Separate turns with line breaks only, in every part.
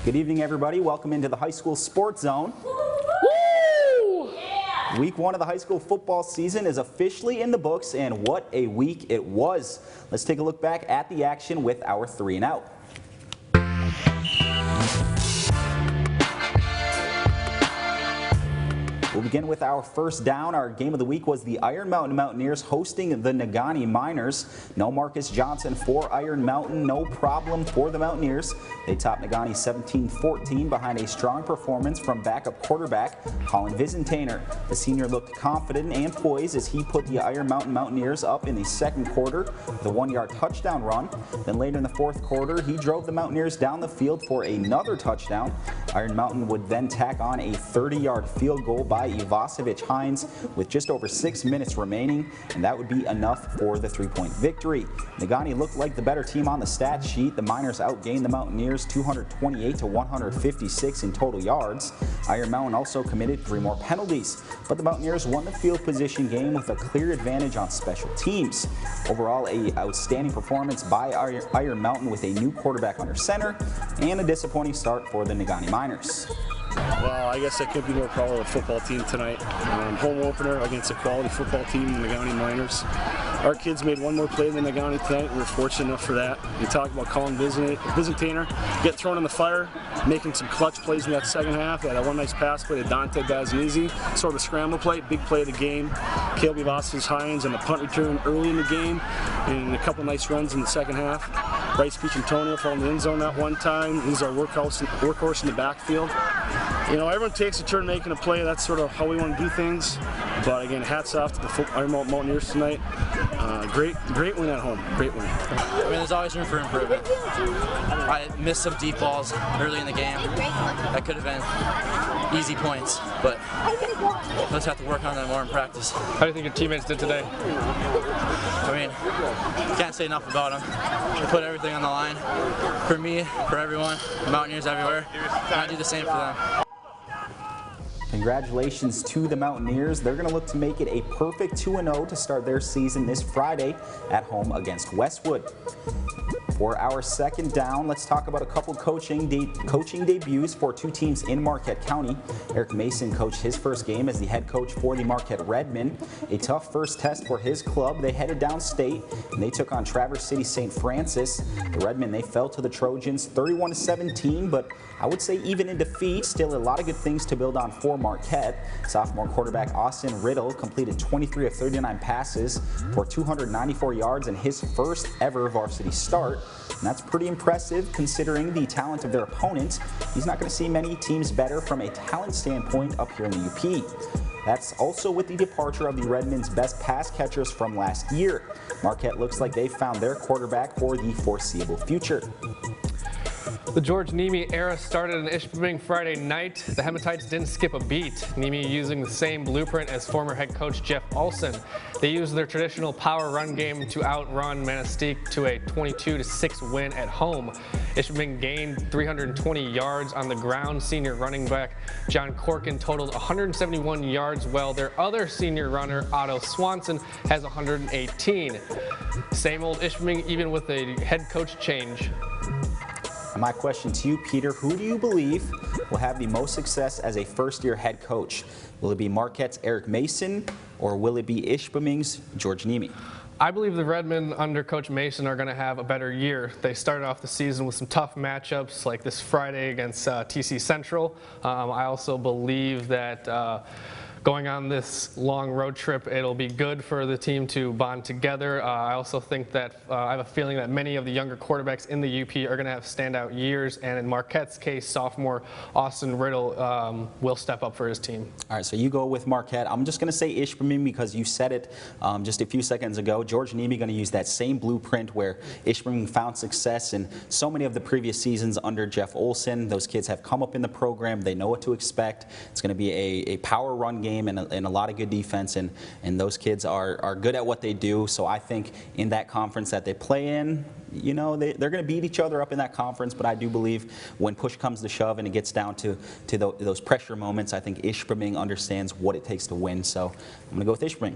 Good evening, everybody. Welcome into the High School Sports Zone.
Woo! Yeah!
Week 1 of the high school football season is officially in the books, and what a week it was. Let's take a look back at the action with our 3 and Out. We'll begin with our first down. Our game of the week was the Iron Mountain Mountaineers hosting the Negaunee Miners. No Marcus Johnson for Iron Mountain. No problem for the Mountaineers. They topped Negaunee 17-14 behind a strong performance from backup quarterback Colin Vizintainer. The senior looked confident and poised as he put the Iron Mountain Mountaineers up in the second quarter with a 1-yard touchdown run. Then later in the fourth quarter, he drove the Mountaineers down the field for another touchdown. Iron Mountain would then tack on a 30-yard field goal by Ivasevich Hines with just over 6 minutes remaining, and that would be enough for the 3-point victory. Negaunee looked like the better team on the stat sheet. The Miners outgained the Mountaineers 228 to 156 in total yards. Iron Mountain also committed 3 more penalties, but the Mountaineers won the field position game with a clear advantage on special teams. Overall, a outstanding performance by Iron Mountain with a new quarterback under center and a disappointing start for the Negaunee Miners.
Well, I guess I couldn't be more proud of the football team tonight. Home opener against a quality football team, the Negaunee Miners. Our kids made 1 more play than Negaunee tonight. We were fortunate enough for that. You talk about Colin Vizintainer, get thrown in the fire, making some clutch plays in that second half. They had one nice pass play to Dante Baznizi, sort of a scramble play, big play of the game. Caleb Ivasevich Hines and a punt return early in the game, and a couple nice runs in the second half. Bryce Peach Antonio found the end zone that one time. He's our workhorse in the backfield. You know, everyone takes a turn making a play. That's sort of how we want to do things. But again, hats off to the Iron Mountain Mountaineers tonight. Great win at home. Great win.
I mean, there's always room for improvement. I missed some deep balls early in the game. That could have been easy points, but let's have to work on that more in practice.
How do you think your teammates did today?
I mean, can't say enough about them. They put everything on the line for me, for everyone, Mountaineers everywhere, and I do the same for them.
Congratulations to the Mountaineers. They're going to look to make it a perfect 2-0 to start their season this Friday at home against Westwood. For our second down, let's talk about a couple coaching debuts for 2 teams in Marquette County. Eric Mason coached his first game as the head coach for the Marquette Redmen. A tough first test for his club. They headed downstate and they took on Traverse City St. Francis. The Redmen, they fell to the Trojans 31-17, but I would say even in defeat, still a lot of good things to build on for Marquette. Sophomore quarterback Austin Riddle completed 23 of 39 passes for 294 yards in his first ever varsity start. And that's pretty impressive considering the talent of their opponent. He's not going to see many teams better from a talent standpoint up here in the UP. That's also with the departure of the Redmen's best pass catchers from last year. Marquette looks like they found their quarterback for the foreseeable future.
The George Niemi era started in Ishpeming Friday night. The Hematites didn't skip a beat. Niemi using the same blueprint as former head coach Jeff Olson. They used their traditional power run game to outrun Manistee to a 22-6 win at home. Ishpeming gained 320 yards on the ground. Senior running back John Corkin totaled 171 yards, while their other senior runner Otto Swanson has 118. Same old Ishpeming even with a head coach change.
My question to you, Peter, who do you believe will have the most success as a first-year head coach? Will it be Marquette's Eric Mason, or will it be Ishpeming's George Niemi?
I believe the Redmen under Coach Mason are going to have a better year. They started off the season with some tough matchups like this Friday against TC Central. I also believe that going on this long road trip, it'll be good for the team to bond together. I also think that I have a feeling that many of the younger quarterbacks in the UP are going to have standout years, and in Marquette's case, sophomore Austin Riddle will step up for his team.
All right, so you go with Marquette. I'm just going to say Ishpeming because you said it just a few seconds ago. George Niemi going to use that same blueprint where Ishpeming found success in so many of the previous seasons under Jeff Olson. Those kids have come up in the program. They know what to expect. It's going to be a power run game and a lot of good defense, and those kids are good at what they do. So I think in that conference that they play in, you know, they're going to beat each other up in that conference, but I do believe when push comes to shove and it gets down to those pressure moments, I think Ishpeming understands what it takes to win. So I'm going to go with Ishpeming.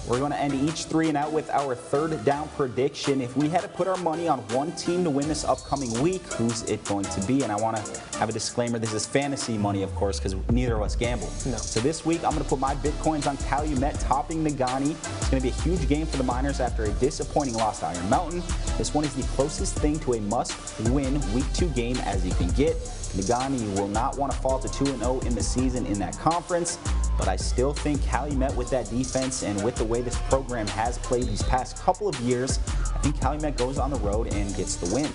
We're going to end each 3 and out with our third down prediction. If we had to put our money on one team to win this upcoming week, who's it going to be? And I want to have a disclaimer. This is fantasy money, of course, because neither of us gamble.
No.
So this week, I'm going to put my Bitcoins on Calumet topping Negaunee. It's going to be a huge game for the Miners after a disappointing loss to Iron Mountain. This one is the closest thing to a must-win Week 2 game as you can get. Negaunee will not want to fall to 2-0 in the season in that conference, but I still think Calumet, with that defense and with the way this program has played these past couple of years, I think Calumet goes on the road and gets the win.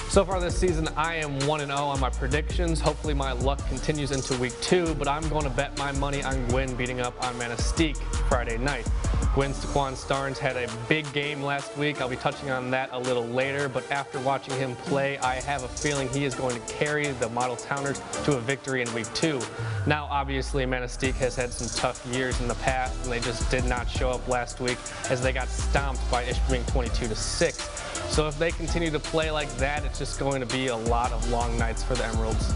So far this season, I am 1-0 on my predictions. Hopefully my luck continues into Week 2, but I'm going to bet my money on Gwyn beating up on Manistee Friday night. Gwyn's Taquan Starnes had a big game last week. I'll be touching on that a little later, but after watching him play, I have a feeling he is going to carry the Model Towners to a victory in Week 2. Now, obviously, Manistee has had some tough years in the past, and they just did not show up last week as they got stomped by Ishpeming 22-6. So if they continue to play like that, it's just going to be a lot of long nights for the Emeralds.